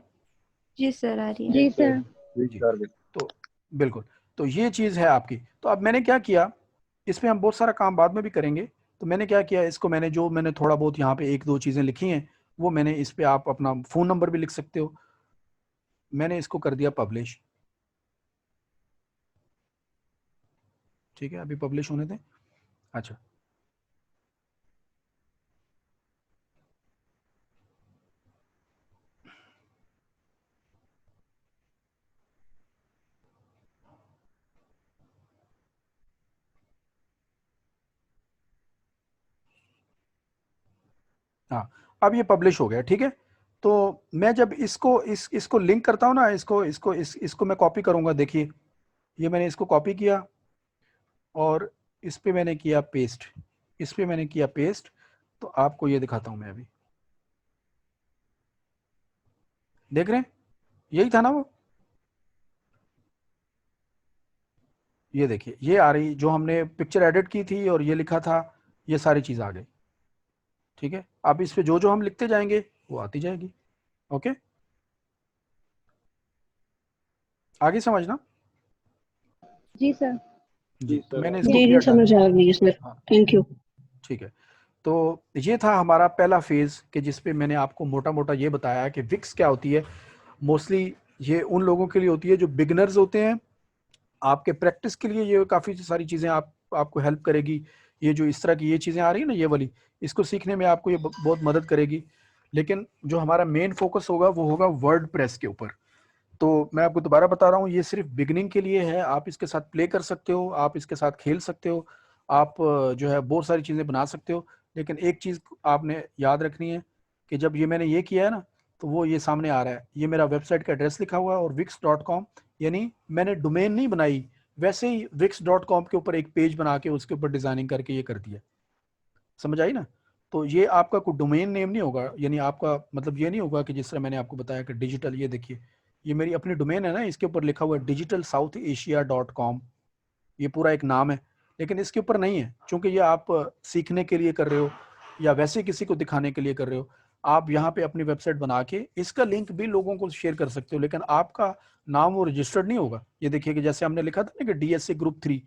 जी सर आ रही है। जी सर। जी तो बिल्कुल, तो ये चीज़ है आपकी। तो अब मैंने क्या किया, इसमें हम बहुत सारा काम बाद में भी करेंगे। तो मैंने क्या किया, इसको मैंने थोड़ा बहुत यहाँ पे 1-2 चीज़ें लिखी हैं, वो मैंने इस पे आप अपना फ़ोन नंबर भी लिख सकते हो। मैंने इसको कर दिया पब्लिश, ठीक है, अभी पब्लिश होने दें। अच्छा, हाँ अब ये पब्लिश हो गया, ठीक है। तो मैं जब इसको लिंक करता हूँ ना, इसको मैं कॉपी करूँगा। देखिए ये मैंने इसको कॉपी किया, और इस पे मैंने किया पेस्ट। तो आपको ये दिखाता हूँ मैं अभी, देख रहे हैं, यही था ना वो। ये देखिए ये आ रही, जो हमने पिक्चर एडिट की थी और ये लिखा था, ये सारी चीज़ आ गई, ठीक है। अब इस पे जो जो हम लिखते जाएंगे वो आती जाएगी। ओके, आगे समझना। जी सर। जी तो मैंने इसको जी क्लियर डाल समझ दिया। आ गई सर, हाँ थैंक यू। ठीक है। तो ये था हमारा पहला फेज़, कि जिसपे मैंने आपको मोटा मोटा ये बताया कि विक्स क्या होती है। मोस्टली ये उन लोगों के लिए होती है जो बिगनर्स होते हैं। आपके प्रैक्टिस के लिए ये काफ़ी सारी चीज़ें आपको हेल्प करेगी। ये जो इस तरह की ये चीज़ें आ रही है ना, ये वाली, इसको सीखने में आपको ये बहुत मदद करेगी। लेकिन जो हमारा मेन फोकस होगा वो होगा वर्डप्रेस के ऊपर। तो मैं आपको दोबारा बता रहा हूँ, ये सिर्फ बिगनिंग के लिए है। आप इसके साथ प्ले कर सकते हो, आप इसके साथ खेल सकते हो, आप जो है बहुत सारी चीज़ें बना सकते हो। लेकिन एक चीज़ आपने याद रखनी है कि जब ये मैंने ये किया है ना, तो वो ये सामने आ रहा है, ये मेरा वेबसाइट का एड्रेस लिखा हुआ है और wix.com, यानी मैंने डोमेन नहीं बनाई, वैसे ही wix.com के ऊपर एक पेज बना के उसके ऊपर डिज़ाइनिंग करके ये कर दिया। समझ आई ना? तो ये आपका कोई डोमेन नेम नहीं होगा, यानी आपका मतलब ये नहीं होगा कि जिस तरह मैंने आपको बताया कि डिजिटल, ये देखिए ये मेरी अपनी डोमेन है ना, इसके ऊपर लिखा हुआ है digitalasia.com, ये पूरा एक नाम है। लेकिन इसके ऊपर नहीं है, क्योंकि ये आप सीखने के लिए कर रहे हो या वैसे किसी को दिखाने के लिए कर रहे हो। आप यहाँ पे अपनी वेबसाइट बना के इसका लिंक भी लोगों को शेयर कर सकते हो, लेकिन आपका नाम वो रजिस्टर्ड नहीं होगा। ये देखिए कि जैसे हमने लिखा था ना कि DSA ग्रुप 3,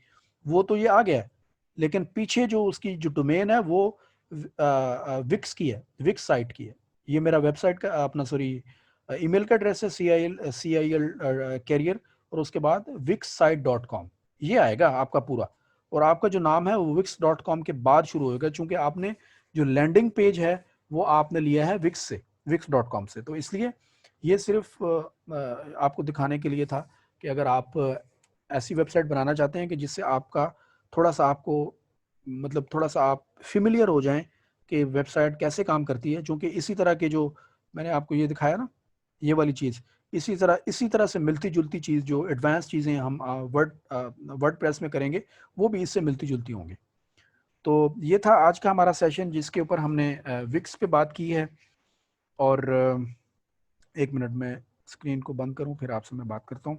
वो तो ये आ गया है, लेकिन पीछे जो उसकी जो डोमेन है वो विक्स की है, विक्स साइट की है। ये मेरा वेबसाइट का अपना ईमेल का एड्रेस है CIL कैरियर, और उसके बाद wixsite.com ये आएगा आपका पूरा, और आपका जो नाम है वो wix.com के बाद शुरू होगा, क्योंकि आपने जो लैंडिंग पेज है वो आपने लिया है विक्स से, wix.com से। तो इसलिए ये सिर्फ आपको दिखाने के लिए था कि अगर आप ऐसी वेबसाइट बनाना चाहते हैं कि जिससे आपका थोड़ा सा आपको मतलब थोड़ा सा आप फेमिलियर हो जाएं कि वेबसाइट कैसे काम करती है, क्योंकि इसी तरह के जो मैंने आपको ये दिखाया ना, ये वाली चीज़ इसी तरह से मिलती जुलती चीज़, जो एडवांस चीज़ें हम वर्डप्रेस में करेंगे वो भी इससे मिलती जुलती होंगी। तो ये था आज का हमारा सेशन जिसके ऊपर हमने विक्स पे बात की है। और एक मिनट में स्क्रीन को बंद करूं फिर आपसे मैं बात करता हूं।